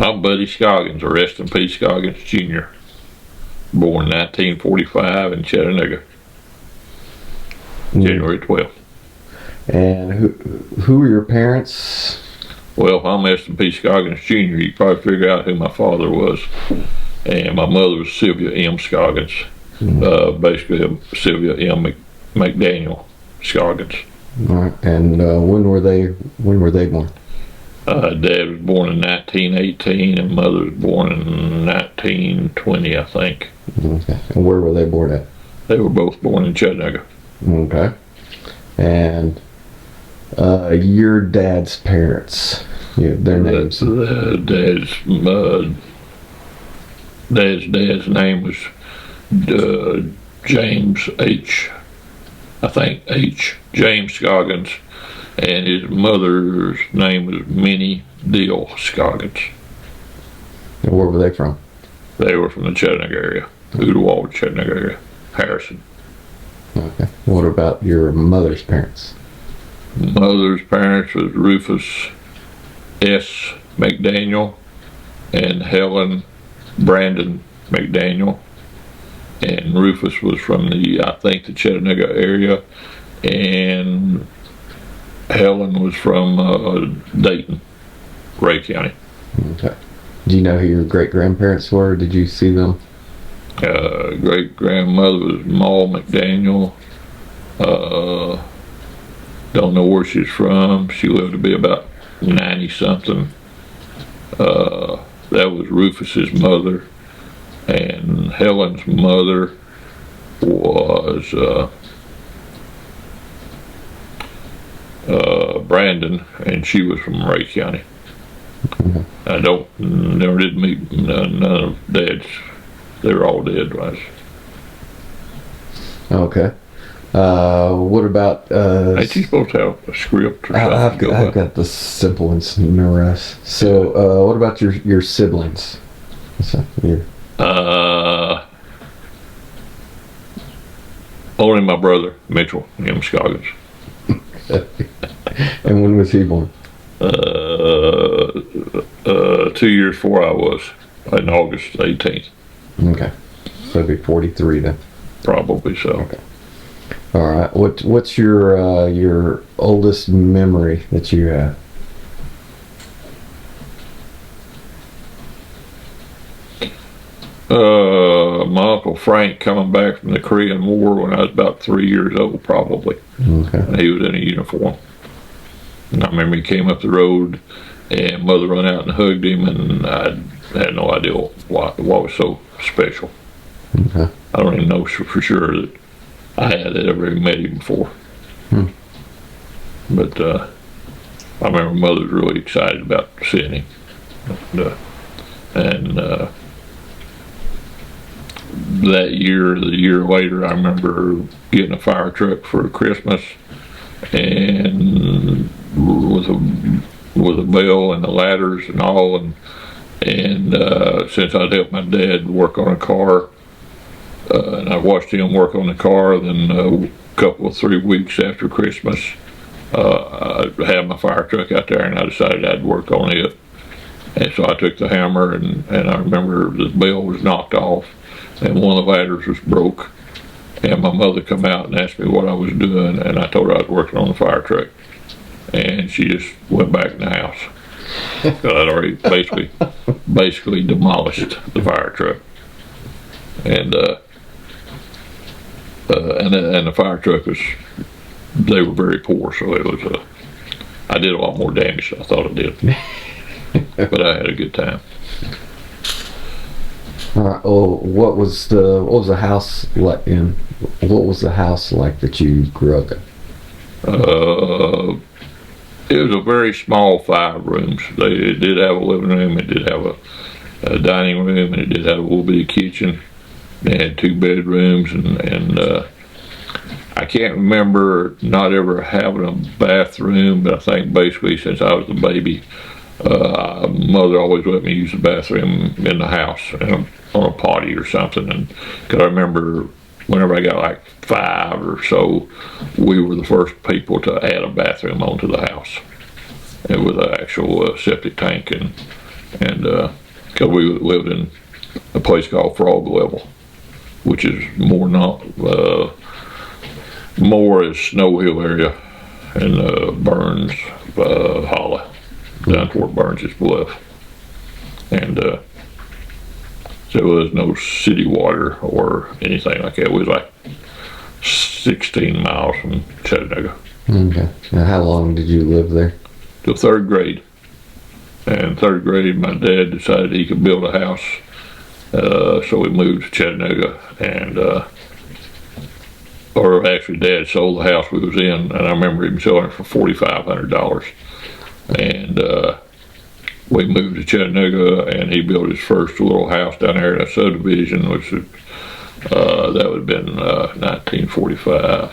I'm Buddy Scoggins, or rest in peace Scoggins Jr., born 1945 in Chattanooga, January 12th. And who are your parents? Well, if I'm rest in peace Scoggins Jr., you probably figure out who my father was. And my mother was Sylvia M. Scoggins, basically Sylvia M. McDaniel Scoggins. All right. And when were they born? Dad was born in 1918 and mother was born in 1920, I think. Okay. And where were they born at? They were both born in Chattanooga. Okay. And your dad's parents, their names? Dad's name was James H. James Scoggins, and his mother's name was Minnie Deal Scoggins. And where were they from? They were from the Chattanooga area, Oodawald, Chattanooga area, Harrison. Okay. What about your mother's parents? Mother's parents was Rufus S. McDaniel and Helen Brandon McDaniel. And Rufus was from the Chattanooga area, and Helen was from Dayton, Ray County. Okay. Do you know who your great-grandparents were? Did you see them? Great-grandmother was Maul McDaniel. Don't know where she's from. She lived to be about 90-something. That was Rufus's mother. And Helen's mother was Brandon, and she was from Ray County. Mm-hmm. I never did meet none of Dad's. They were all dead, right? Okay. What about? Ain't you supposed to have a script or something? I've got the simple ones memorized. So, what about your siblings? Only my brother Mitchell M. Scoggins. And when was he born? 2 years before I was, on August 18th. Okay, so it'd be 43 then. Probably so. Okay. All right. What's your oldest memory that you have? My Uncle Frank coming back from the Korean War when I was about 3 years old, probably. Okay. And he was in a uniform. And I remember he came up the road, and Mother ran out and hugged him, and I had no idea what was so special. Okay. I don't even know for sure that I had ever met him before. But I remember Mother was really excited about seeing him. And that year, the year later, I remember getting a fire truck for Christmas, and with a bell and the ladders and all, and since I'd helped my dad work on a car, and I watched him work on the car, then a couple of 3 weeks after Christmas, I had my fire truck out there, and I decided I'd work on it. And so I took the hammer, and I remember the bell was knocked off, and one of the ladders was broke, and my mother come out and asked me what I was doing, and I told her I was working on the fire truck, and she just went back in the house because I'd already basically demolished the fire truck, and the fire truck they were very poor, so it was I did a lot more damage than I thought I did, but I had a good time. All right. Oh, what was the house like what was the house like that you grew up in? It was a very small 5 rooms. It did have a living room, it did have a dining room, and it did have a little bitty kitchen. They had 2 bedrooms, and I can't remember not ever having a bathroom, but I think basically since I was a baby, Mother always let me use the bathroom in the house on a potty or something. And because I remember whenever I got like 5 or so, we were the first people to add a bathroom onto the house. It was an actual septic tank and and because we lived in a place called Frog Level, which is more not more is Snow Hill area and Burns Hollow down toward Burns' Bluff, and so there was no city water or anything like that. It was like 16 miles from Chattanooga. Okay. Now, how long did you live there? Till third grade. And third grade, my dad decided he could build a house, so we moved to Chattanooga, and or actually, Dad sold the house we was in, and I remember him selling it for $4,500. And we moved to Chattanooga, and he built his first little house down there in a subdivision, which that would have been 1945.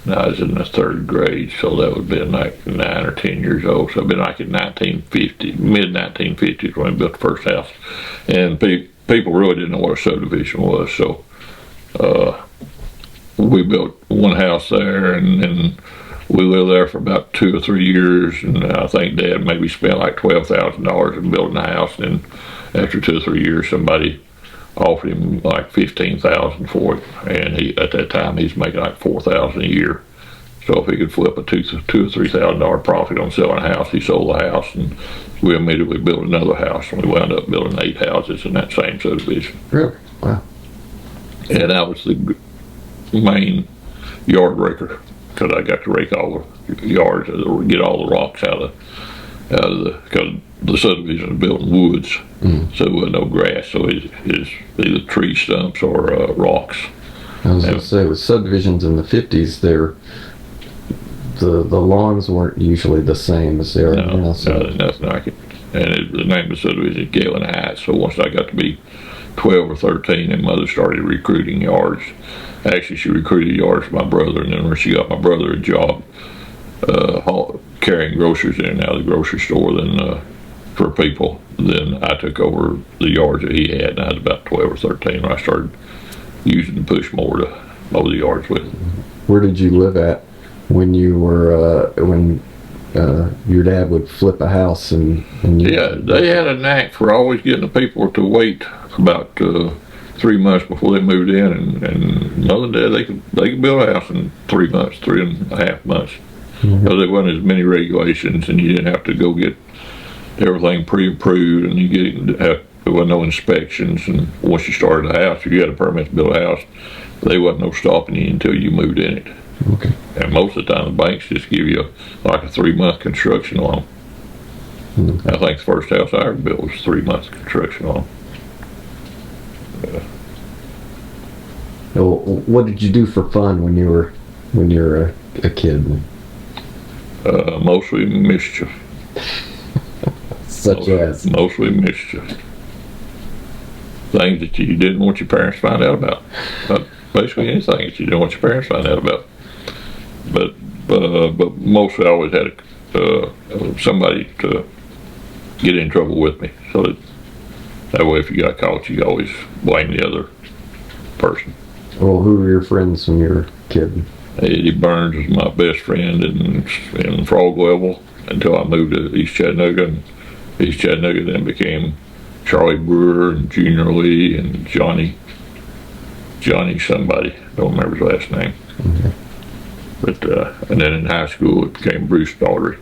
And I was in the third grade, so that would have been like 9 or 10 years old. So it'd been like in 1950, mid 1950s when he built the first house. And people really didn't know what a subdivision was, so we built one house there, and then we lived there for about 2 or 3 years. And I think Dad maybe spent like $12,000 in building the house. And after 2 or 3 years, somebody offered him like $15,000 for it, and he at that time he's making like $4,000 a year. So if he could flip a $2,000 or $3,000 profit on selling a house, he sold the house, and we immediately built another house, and we wound up building 8 houses in that same subdivision. Really? Wow. And I was the main yard raker, because I got to rake all the yards, get all the rocks out of because the subdivision was built in woods, so there was no grass, so it's either tree stumps or rocks. I was going to say, with subdivisions in the 50s, the lawns weren't usually the same as they are now. So. No, nothing like it. And the name of the subdivision is Galen Heights. So once I got to be 12 or 13, and Mother started recruiting yards. Actually, she recruited yards for my brother, and then when she got my brother a job carrying groceries in and out of the grocery store, then for people, then I took over the yards that he had, and I was about 12 or 13 when I started using the push mower to mow the yards with. Where did you live at when you were when your dad would flip a house and you? Yeah, they had a knack for always getting the people to wait about 3 months before they moved in, and Mother and Dad, they could build a house in 3 months, 3.5 months, because there wasn't as many regulations, and you didn't have to go get everything pre-approved, and there wasn't no inspections. And once you started the house, if you had a permit to build a house, they wasn't no stopping you until you moved in it. Okay. And most of the time, the banks just give you like a 3-month construction loan. Okay. I think the first house I ever built was 3 months construction loan. Well, what did you do for fun when you were a kid? Mostly mischief. Mostly mischief. Things that you didn't want your parents to find out about. Basically anything that you didn't want your parents to find out about. But mostly I always had somebody to get in trouble with me, so that way if you got caught, you could always blame the other person. Well, who were your friends when you were a kid? Eddie Burns was my best friend in Frog Level until I moved to East Chattanooga, and East Chattanooga then became Charlie Brewer and Junior Lee and Johnny somebody, don't remember his last name. Okay. But and then in high school it became Bruce Daughtry,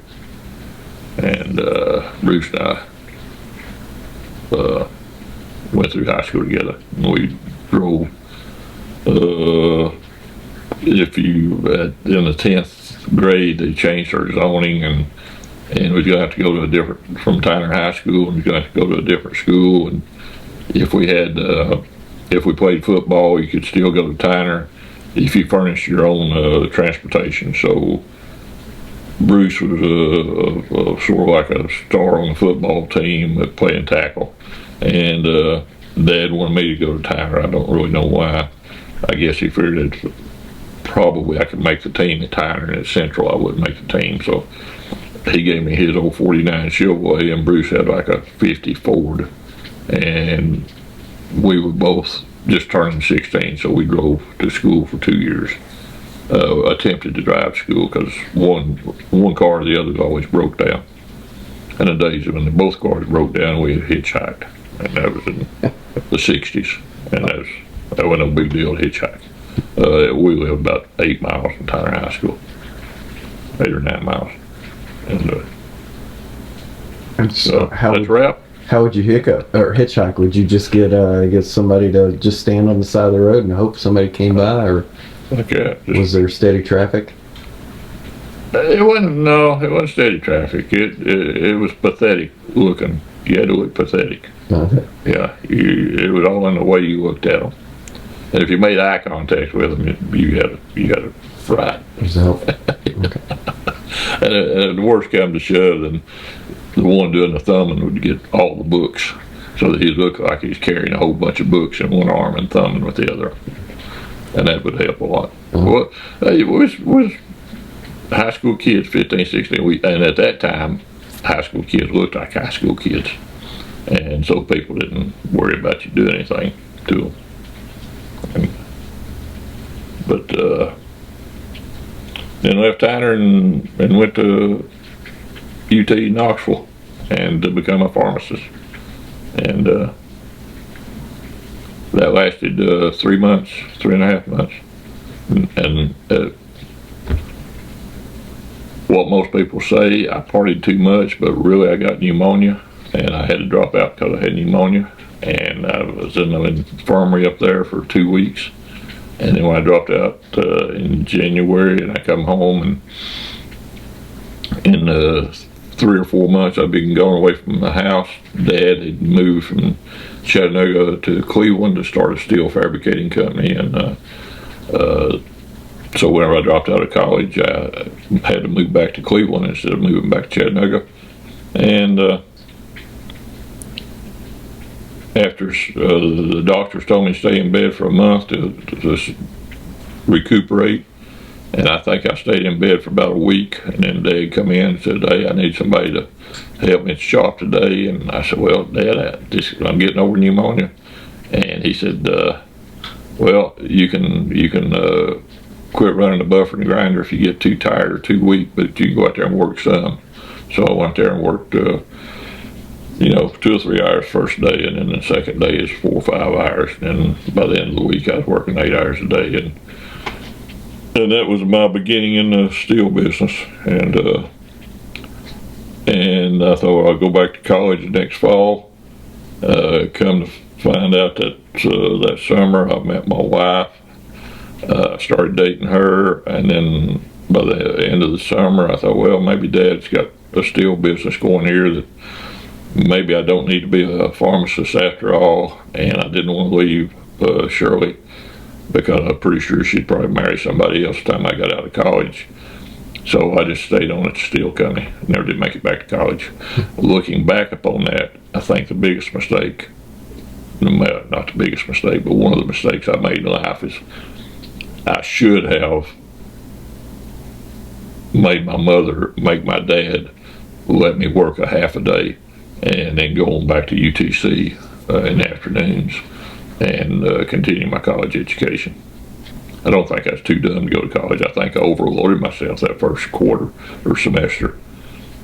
and Bruce and I went through high school together, and we drove if you in the 10th grade they changed our zoning, and we're going to have to go to a different, from Tyner High School, and we're going to have to go to a different school. And if we played football, you could still go to Tyner if you furnished your own transportation. So Bruce was sort of like a star on the football team at playing tackle, and Dad wanted me to go to Tyner. I don't really know why. I guess he figured that probably I could make the team at Tyner, and at Central I wouldn't make the team. So he gave me his old 49 Chevrolet, and Bruce had like a 50 Ford, and we were both just turning 16, so we drove to school for 2 years. Attempted to drive to school because one car or the other always broke down. And the days when both cars broke down, we hitchhiked, and that was in the '60s, and that wasn't no big deal to hitchhike. We lived about 8 miles from Tyler High School, 8 or 9 miles, And so that's wrap. how would you hitchhike? Would you just get somebody to just stand on the side of the road and hope somebody came by, or Like that. was there steady traffic? It wasn't steady traffic. It was pathetic looking. You had to look pathetic. Okay. Yeah, it was all in the way you looked at them. And if you made eye contact with them, you had a fright. There's help. Okay. And the worst came to shove, then the one doing the thumbing would get all the books, so that he'd look like he's carrying a whole bunch of books in one arm and thumbing with the other, and that would help a lot. Well, it was high school kids, 15, 16, and at that time, high school kids looked like high school kids, and so people didn't worry about you doing anything to them. But then left Tyler and went to UT Knoxville and to become a pharmacist, and that lasted 3 months, 3.5 months, and what most people say, I partied too much, but really I got pneumonia, and I had to drop out because I had pneumonia, and I was in the infirmary up there for 2 weeks, and then when I dropped out in January, and I come home, and in 3 or 4 months I'd been going away from the house. Dad had moved from Chattanooga to Cleveland to start a steel fabricating company, and so whenever I dropped out of college, I had to move back to Cleveland instead of moving back to Chattanooga. And after the doctors told me to stay in bed for a month to just recuperate, and I think I stayed in bed for about a week, and then Dad come in and said, "Hey, I need somebody to help me at the shop today." And I said, "Well, Dad, I'm getting over pneumonia." And he said, "Well, you can quit running the buffer and grinder if you get too tired or too weak, but you can go out there and work some." So I went there and worked 2 or 3 hours first day, and then the second day is 4 or 5 hours, and by the end of the week I was working 8 hours a day, and that was my beginning in the steel business. And I thought, well, I'll go back to college the next fall. Come to find out that that summer I met my wife. Started dating her, and then by the end of the summer I thought, well, maybe Dad's got a steel business going here, that maybe I don't need to be a pharmacist after all. And I didn't want to leave Shirley, because I'm pretty sure she'd probably marry somebody else the time I got out of college. So I just stayed on at the steel company. Never did make it back to college. Looking back upon that, I think the biggest mistake, not the biggest mistake, but one of the mistakes I made in life is I should have made my dad let me work a half a day and then go on back to UTC in the afternoons and continue my college education. I don't think I was too dumb to go to college. I think I overloaded myself that first quarter or semester,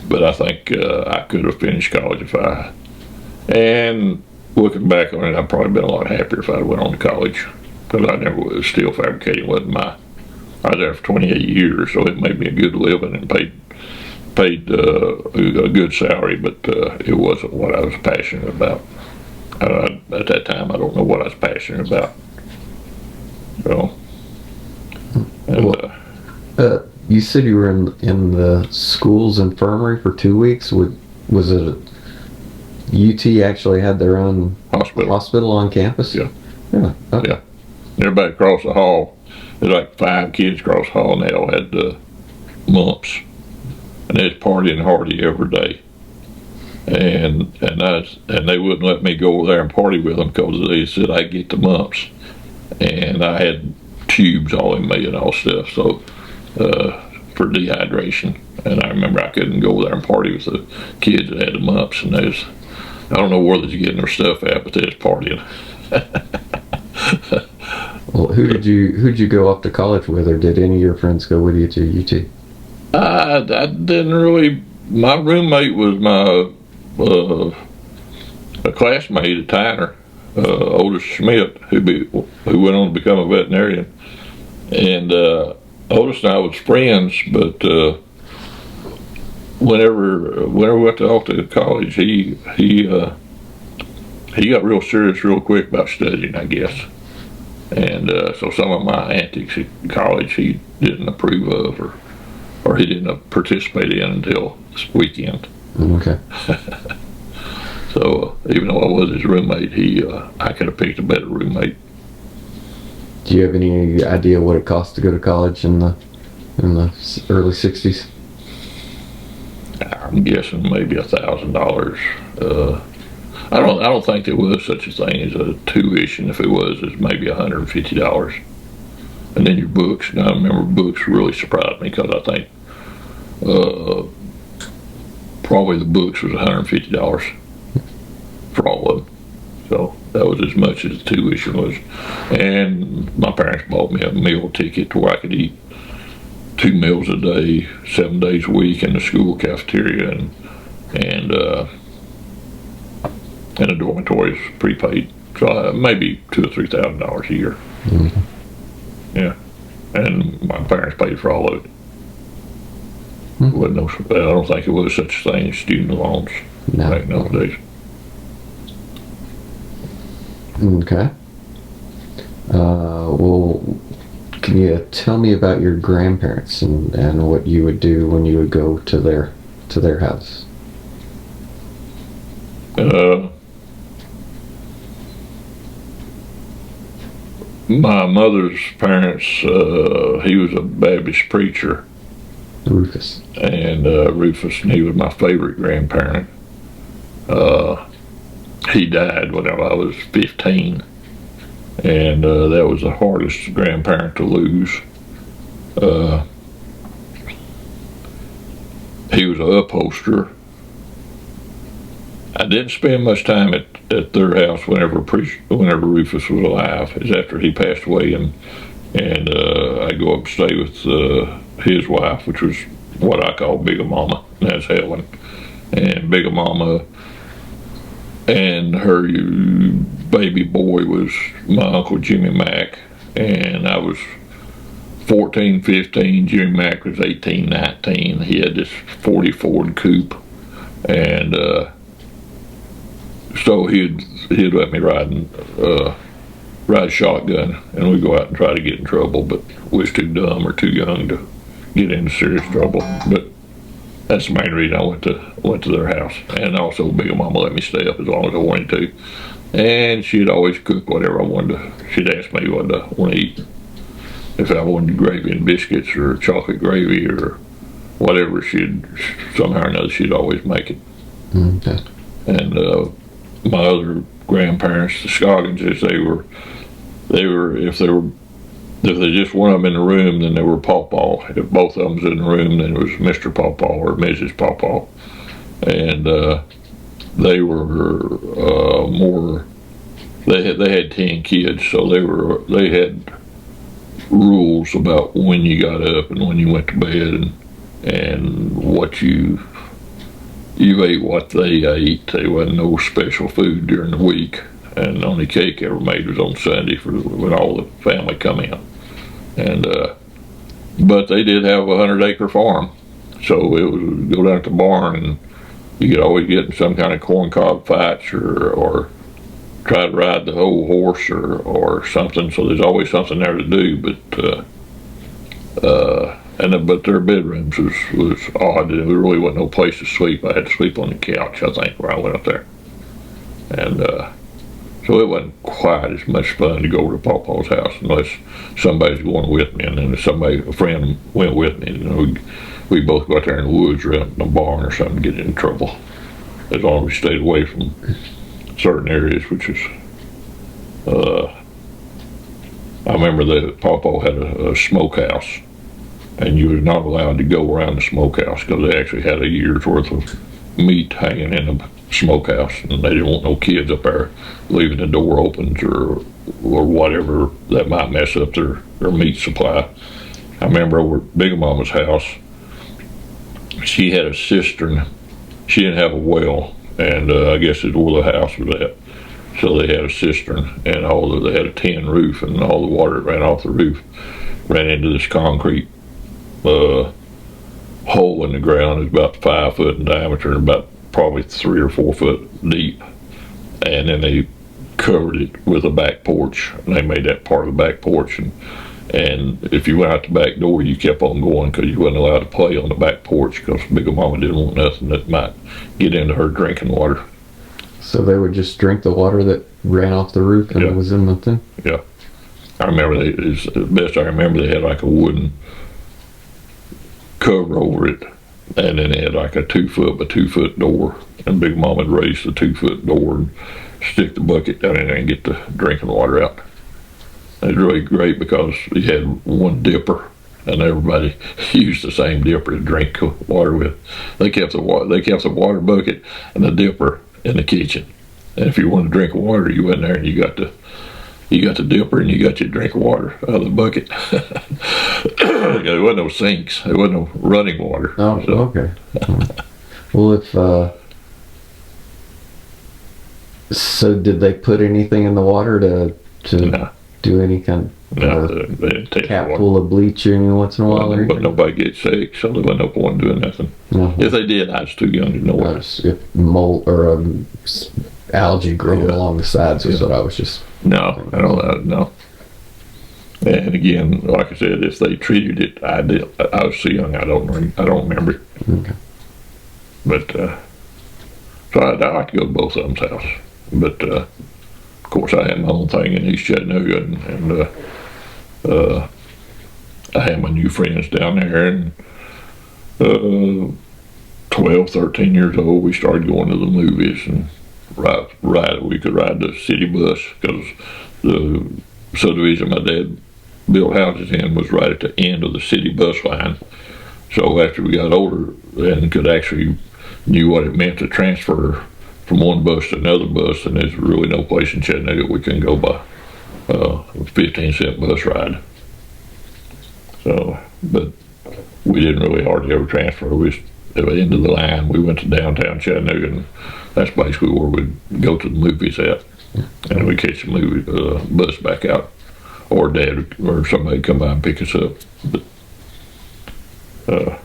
but I think I could have finished college and looking back on it, I'd probably been a lot happier if I went on to college, because I never was. Steel fabricating wasn't I was there for 28 years, so it made me a good living and paid a good salary, but it wasn't what I was passionate about. At that time, I don't know what I was passionate about. So, and, you said you were in the school's infirmary for 2 weeks. Was it UT actually had their own hospital on campus? Yeah. Yeah. Okay. Yeah. Everybody across the hall, there's like 5 kids across the hall, and they all had mumps, and they was partying hardy every day. And they wouldn't let me go over there and party with them because they said I'd get the mumps, and I had tubes all in me and all stuff, so for dehydration. And I remember I couldn't go over there and party with the kids that had the mumps, and I don't know where they're getting their stuff at, but they was partying. Well, who'd you go off to college with, or did any of your friends go with you to UT? I didn't really My roommate was my a classmate at Tyner, Otis Schmidt, who went on to become a veterinarian. And Otis and I was friends, but whenever we went to off to college, he got real serious real quick about studying, I guess. And so some of my antics at college he didn't approve of, or he didn't participate in until this weekend. Okay. So even though I was his roommate, I could have picked a better roommate. Do you have any idea what it cost to go to college in the early '60s? I'm guessing maybe $1,000. I don't think there was such a thing as a tuition. If it was, it's maybe $150. And then your books. Now I remember books really surprised me, because I think probably the books was $150 for all of them. So that was as much as the tuition was. And my parents bought me a meal ticket to where I could eat 2 meals a day, 7 days a week in the school cafeteria, and the dormitories prepaid. So maybe $2,000 or $3,000 a year. Mm-hmm. Yeah, and my parents paid for all of it. Mm-hmm. I don't think it was such a thing as student loans back nowadays. Okay. Well, can you tell me about your grandparents and what you would do when you would go to their house? My mother's parents, he was a Baptist preacher. Rufus. And Rufus, and he was my favorite grandparent. He died when I was 15, and that was the hardest grandparent to lose. He was an upholsterer. I didn't spend much time at their house whenever Rufus was alive. It's after he passed away, and I go up and stay with his wife, which was what I call Big Mama, and that's Helen. And Big Mama and her baby boy was my Uncle Jimmy Mack, and I was 14, 15. Jimmy Mack was 18, 19. He had this 40 Ford coupe, and so he'd let me ride shotgun, and we'd go out and try to get in trouble, but we was too dumb or too young to get into serious trouble. But that's the main reason I went to their house. And also Big Mama let me stay up as long as I wanted to, and she'd always cook whatever I wanted to. She'd ask me what I want to eat. If I wanted gravy and biscuits or chocolate gravy or whatever, somehow or another she'd always make it. Okay. And my other grandparents, the Scoggins, if they just one of them in the room, then they were Pawpaw. If both of them was in the room, then it was Mr. Pawpaw or Mrs. Pawpaw. And they were more. They had 10 kids, so they had rules about when you got up and when you went to bed, and what you ate, what they ate. There wasn't no special food during the week, and the only cake ever made was on Sunday when all the family come in. And but they did have a 100-acre farm, so it would go down to the barn, and you could always get in some kind of corncob fights or try to ride the whole horse or something. So there's always something there to do. But their bedrooms was odd. There really wasn't no place to sleep. I had to sleep on the couch, I think, where I went up there. And so it wasn't quite as much fun to go over to Pawpaw's house unless somebody's going with me, and then if a friend went with me, we both go out there in the woods or out in the barn or something, get in trouble. As long as we stayed away from certain areas, which is, I remember that Pawpaw had a smokehouse, and you were not allowed to go around the smokehouse because they actually had a year's worth of meat hanging in the smokehouse, and they didn't want no kids up there leaving the door open or whatever that might mess up their meat supply. I remember over at Big Mama's house, she had a cistern. She didn't have a well, and I guess it's where the house was at. So they had a cistern, and they had a tin roof, and all the water that ran off the roof ran into this concrete hole in the ground. It's about 5 foot in diameter and about probably 3 or 4 foot deep. And then they covered it with a back porch. And they made that part of the back porch. And if you went out the back door, you kept on going because you wasn't allowed to play on the back porch because Big Mama didn't want nothing that might get into her drinking water. So they would just drink the water that ran off the roof and it was in the thing? Yeah. I remember the best I remember, they had like a wooden cover over it, and then they had like a 2 foot by 2 foot door, and Big Mama would raise the 2 foot door and stick the bucket down in there and get the drinking water out. It was really great because you had one dipper, and everybody used the same dipper to drink water with. They kept the water bucket and the dipper in the kitchen, and if you wanted to drink water, you went there and you got the dipper and you got your drink of water out of the bucket. There wasn't no sinks. There wasn't no running water. Oh, so. Okay. Well, if so, did they put anything in the water to do any kind of cap full of bleach once in a while? But nobody gets sick, so there wasn't no point in doing nothing. If they did, I was too young to know. If mold or algae growing along the sides is what I was just. No, I don't know. And again, like I said, if they treated it, I was so young, I don't remember. Okay. But so I like to go to both of them's house. But of course, I had my own thing in East Chattanooga, and I had my new friends down there, and 12, 13 years old, we started going to the movies and. We could ride the city bus because the subdivision my dad built houses in was right at the end of the city bus line. So after we got older and could actually knew what it meant to transfer from one bus to another bus, and there's really no place in Chattanooga we couldn't go by a 15-cent bus ride. So, but we didn't really hardly ever transfer. We at the end of the line, we went to downtown Chattanooga, and that's basically where we'd go to the movies at. And we'd catch the bus back out, or Dad or somebody would come by and pick us up. But,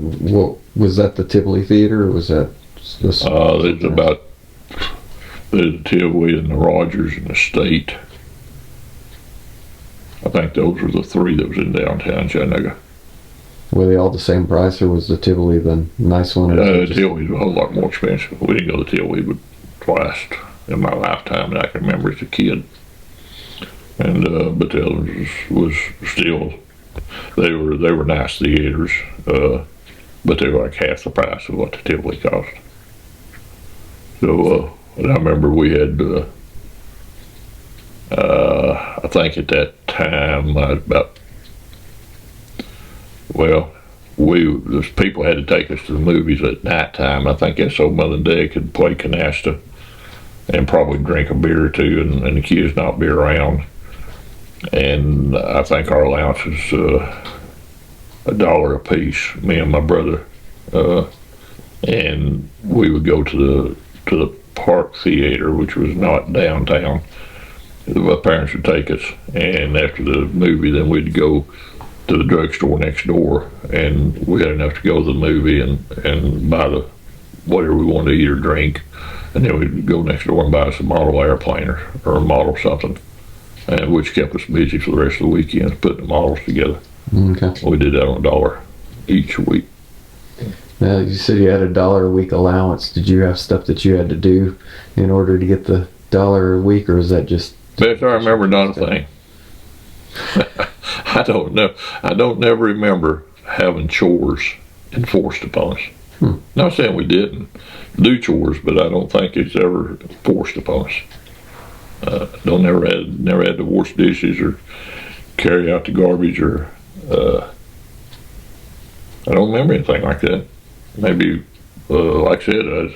what was that, the Tivoli Theater, or was that? There's about the Tivoli and the Rogers and the State. I think those were the three that was in downtown Chattanooga. Were they all the same price, or was the Tivoli the nice one? Tivoli was a whole lot more expensive. We didn't go to Tivoli but twice in my lifetime that I can remember as a kid. And but the others was still, they were nice theaters, but they were like half the price of what the Tivoli cost. So and I remember we had I think at that time those people had to take us to the movies at nighttime. I think that's so Mother and Dad could play canasta and probably drink a beer or two, and the kids not be around. And I think our allowance was $1 a piece, me and my brother, and we would go to the Park Theater, which was not downtown. My parents would take us, and after the movie, then we'd go to the drugstore next door, and we had enough to go to the movie and buy whatever we wanted to eat or drink, and then we'd go next door and buy us a model airplane or a model something, and which kept us busy for the rest of the weekend putting the models together. Okay. We did that on $1 each week. Now, you said you had $1 a week allowance. Did you have stuff that you had to do in order to get the $1 a week, or is that just? Best I remember, not a thing. I don't know. I don't never remember having chores enforced upon us. Not saying we didn't do chores, but I don't think it's ever forced upon us. Never had to wash dishes or carry out the garbage, or I don't remember anything like that. Maybe, like I said,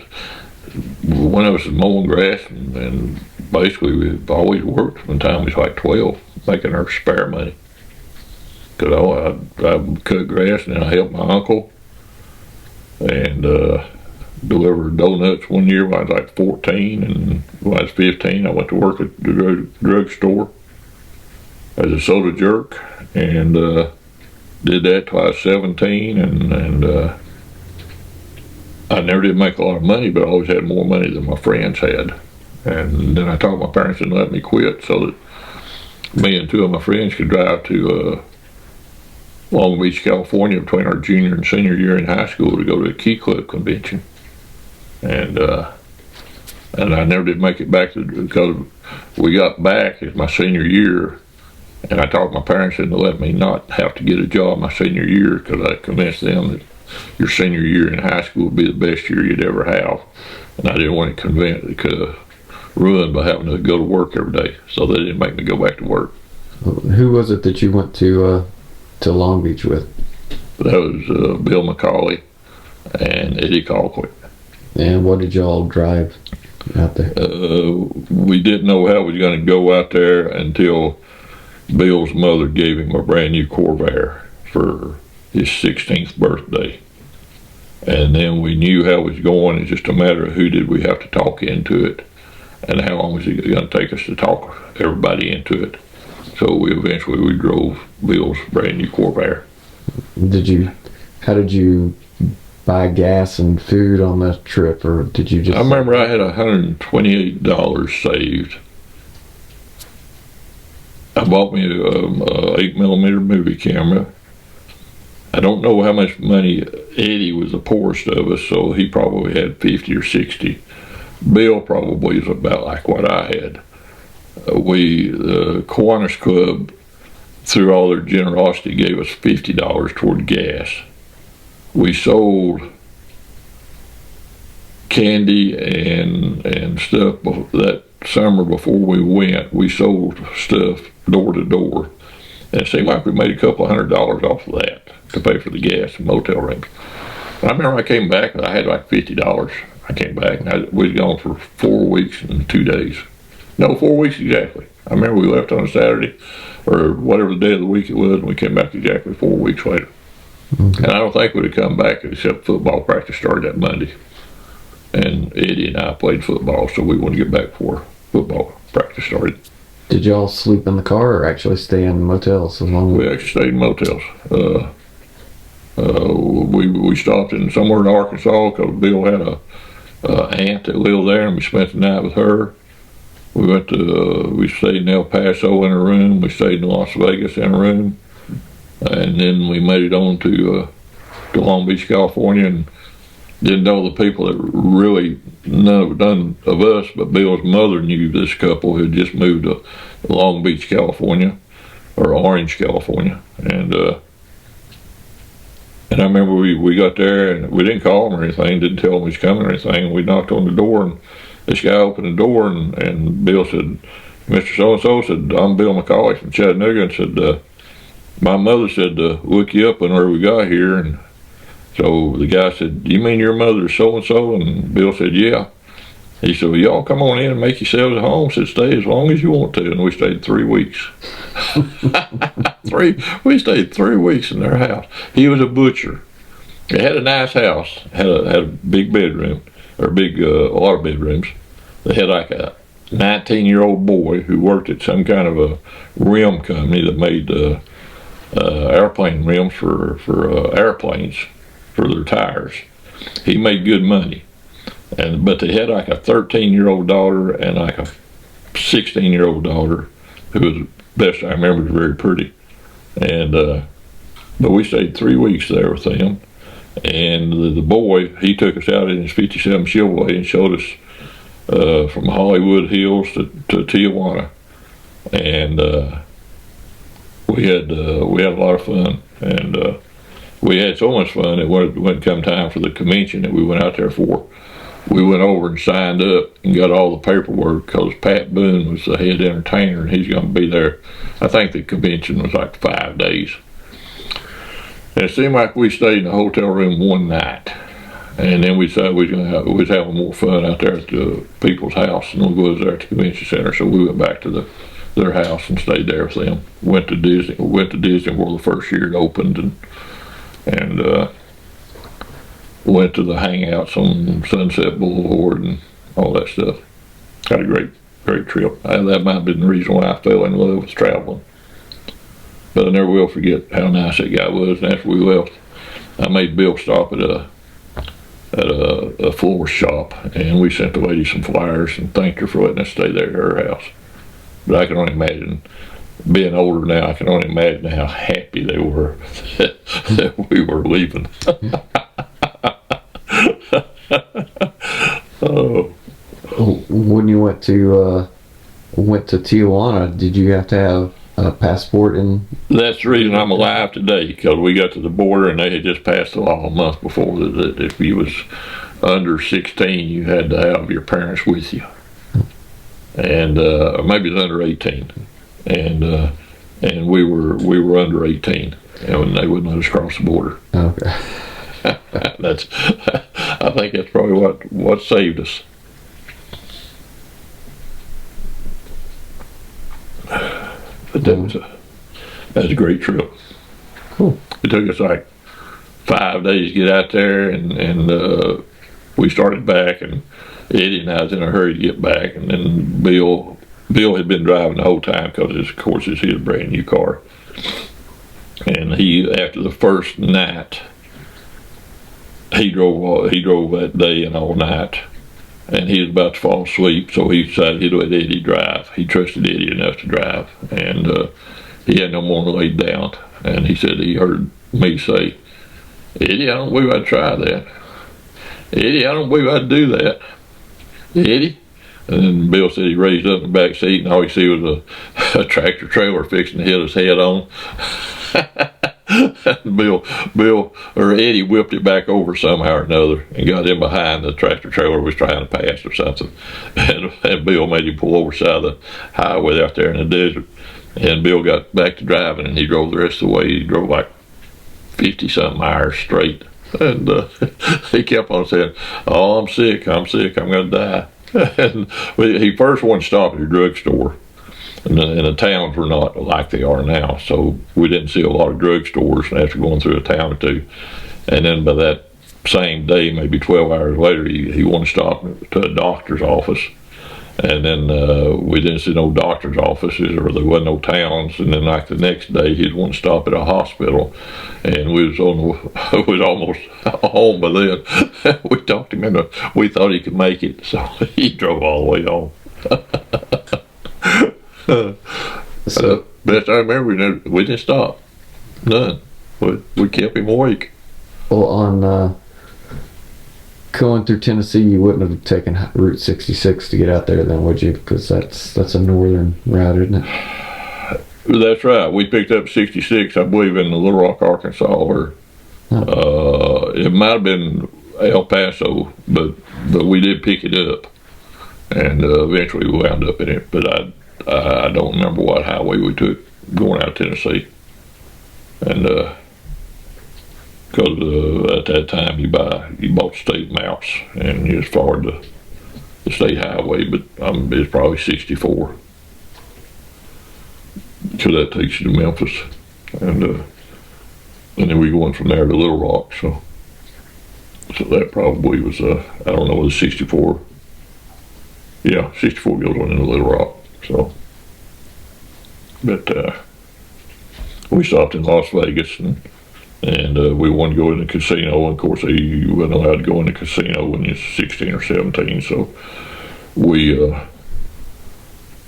one of us was mowing grass, and basically we've always worked from the time we was like 12, making our spare money. because I cut grass, and then I helped my uncle and delivered donuts one year when I was like 14, and when I was 15 I went to work at the drugstore as a soda jerk, and did that till I was 17, and I never did make a lot of money, but I always had more money than my friends had. And then I talked my parents and let me quit so that me and two of my friends could drive to Long Beach, California between our junior and senior year in high school to go to a Key Club convention. And I never did make it back because we got back as my senior year, and I talked my parents into let me not have to get a job my senior year because I convinced them that your senior year in high school would be the best year you'd ever have, and I didn't want to ruined by having to go to work every day, so they didn't make me go back to work. Who was it that you went to Long Beach with? That was Bill McCauley and Eddie Colquitt. And what did y'all drive out there? We didn't know how we were going to go out there until Bill's mother gave him a brand new Corvair for his 16th birthday. And then we knew how it was going. It's just a matter of who did we have to talk into it, and how long was it going to take us to talk everybody into it. So we drove Bill's brand new Corvair. How did you buy gas and food on that trip, or did you just? I remember I had $128 saved. I bought me a 8mm movie camera. I don't know how much money. Eddie was the poorest of us, so he probably had 50 or 60. Bill probably is about like what I had. The Kiwanis Club, through all their generosity, gave us $50 toward gas. We sold candy and stuff that summer before we went. We sold stuff door to door, and it seemed like we made a couple $100 off of that to pay for the gas and motel rooms. And I remember I came back and I had like $50. I came back and we was gone for 4 weeks and 2 days. No, 4 weeks exactly. I remember we left on a Saturday or whatever the day of the week it was, and we came back exactly 4 weeks later. Okay. And I don't think we'd have come back except football practice started that Monday. And Eddie and I played football, so we wanted to get back before football practice started. Did y'all sleep in the car or actually stay in motels? We actually stayed in motels. We stopped in somewhere in Arkansas because Bill had a aunt that lived there, and we spent the night with her. We stayed in El Paso in a room. We stayed in Las Vegas in a room, and then we made it on to Long Beach, California, and didn't know the people that really none of us, but Bill's mother knew this couple who had just moved to Long Beach, California, or Orange, California, and I remember we got there and we didn't call him or anything, didn't tell him he was coming or anything, and we knocked on the door, and this guy opened the door, and Bill said, Mr. So-and-so, said, I'm Bill McCauley from Chattanooga, and said, my mother said to look you up whenever we got here. And so the guy said, you mean your mother is so-and-so? And Bill said, yeah. He said, well, y'all come on in and make yourselves at home. Said, stay as long as you want to. And we stayed 3 weeks. We stayed 3 weeks in their house. He was a butcher. They had a nice house, had a big bedroom, or a lot of bedrooms. They had like a 19-year-old boy who worked at some kind of a rim company that made airplane rims for airplanes for their tires. He made good money, but they had like a 13-year-old daughter and like a 16-year-old daughter who was, best I remember, was very pretty. And but we stayed 3 weeks there with them. And the boy, he took us out in his 57 Chevrolet and showed us from Hollywood Hills to Tijuana, and we had a lot of fun, and we had so much fun that when it come time for the convention that we went out there for, we went over and signed up and got all the paperwork because Pat Boone was the head entertainer and he's going to be there. I think the convention was like 5 days. And it seemed like we stayed in the hotel room one night, and then we decided we was having more fun out there at the people's house, and we was there at the convention center. So we went back to the their house and stayed there with them. Went to Disney World the first year it opened, and went to the hangouts on Sunset Boulevard and all that stuff. Had a great trip. That might have been the reason why I fell in love with traveling. But I never will forget how nice that guy was. And after we left, I made Bill stop at a florist shop, and we sent the lady some flyers and thanked her for letting us stay there at her house. But I can only imagine, being older now, I can only imagine how happy they were that we were leaving. Oh. When you went to Tijuana, did you have to have a passport? And that's the reason I'm alive today, because we got to the border and they had just passed a law a month before that if you was under 16, you had to have your parents with you, and or maybe it was under 18, and we were under 18, and they wouldn't let us cross the border. Okay. I think that's probably what saved us. But that was a great trip. Cool. It took us like 5 days to get out there, and we started back, and Eddie and I was in a hurry to get back, and then Bill had been driving the whole time because, of course, it's his brand new car. And after the first night, he drove that day and all night, and he was about to fall asleep, so he decided he'd let Eddie drive. He trusted Eddie enough to drive, and he had no more laid down. And he said he heard me say, "Eddie, I don't believe I'd try that. Eddie, I don't believe I'd do that. Eddie." And then Bill said he raised up in the back seat, and all he see was a tractor trailer fixing to hit his head on. Bill or Eddie whipped it back over somehow or another and got in behind the tractor trailer was trying to pass or something, and Bill made him pull over the side of the highway out there in the desert, and Bill got back to driving, and he drove the rest of the way. He drove like 50-something hours straight, and he kept on saying, "Oh, I'm sick, I'm gonna die." And he first wanted to stop at a drugstore. And the towns were not like they are now, so we didn't see a lot of drugstores after going through a town or two. And then by that same day, maybe 12 hours later, he wanted to stop to a doctor's office. And then we didn't see no doctor's offices, or there wasn't no towns. And then like the next day, he'd want to stop at a hospital, and we was almost home by then. We talked him into, we thought he could make it, so he drove all the way home. So best I remember, we didn't stop. None. We kept him awake. well, on going through Tennessee, you wouldn't have taken Route 66 to get out there then, would you? Because that's a northern route, isn't it? That's right. We picked up 66, I believe, in Little Rock, Arkansas, or it might have been El Paso, but we did pick it up, and eventually we wound up in it. But I don't remember what highway we took going out of Tennessee, and because at that time you bought state maps, and you just followed the state highway, but it's probably 64, so that takes you to Memphis, and then we going from there to Little Rock, so that probably was I don't know, it was 64. Yeah, 64 goes on into Little Rock. So, but we stopped in Las Vegas, and we wanted to go in the casino. And of course, you weren't allowed to go in the casino when you're 16 or 17. So we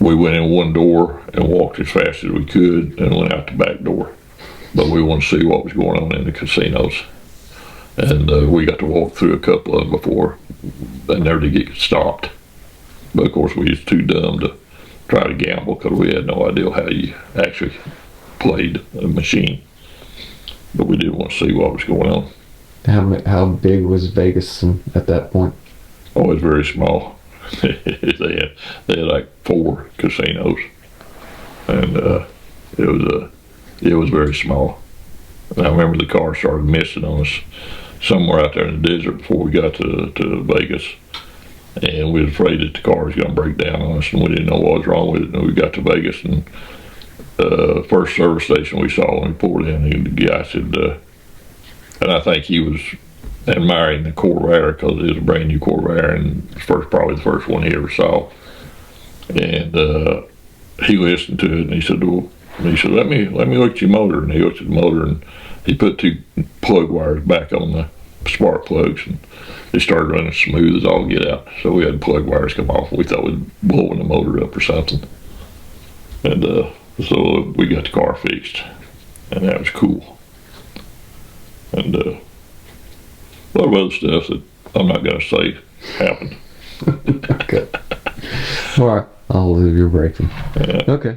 went in one door and walked as fast as we could, and went out the back door. But we wanted to see what was going on in the casinos, and we got to walk through a couple of them before they never did get stopped. But of course, we was too dumb to try to gamble because we had no idea how you actually played a machine. But we did want to see what was going on. How big was Vegas at that point? Oh, it was very small. they had like 4 casinos, and it was very small. And I remember the car started missing on us somewhere out there in the desert before we got to Vegas. and we was afraid that the car was going to break down on us, and we didn't know what was wrong with it. And we got to Vegas, and first service station we saw when we pulled in, the guy said, and I think he was admiring the Corvair because it was a brand new Corvair, and probably the first one he ever saw. And he listened to it, and he said, "Well," he said, let me look at your motor." And he looked at the motor, and he put 2 plug wires back on the spark plugs, and they started running smooth as all get out. So we had plug wires come off. We thought we'd blowing the motor up or something, and so we got the car fixed, and that was cool. And a lot of other stuff that I'm not going to say happened. Okay. All right. I'll leave you breaking. Yeah. Okay.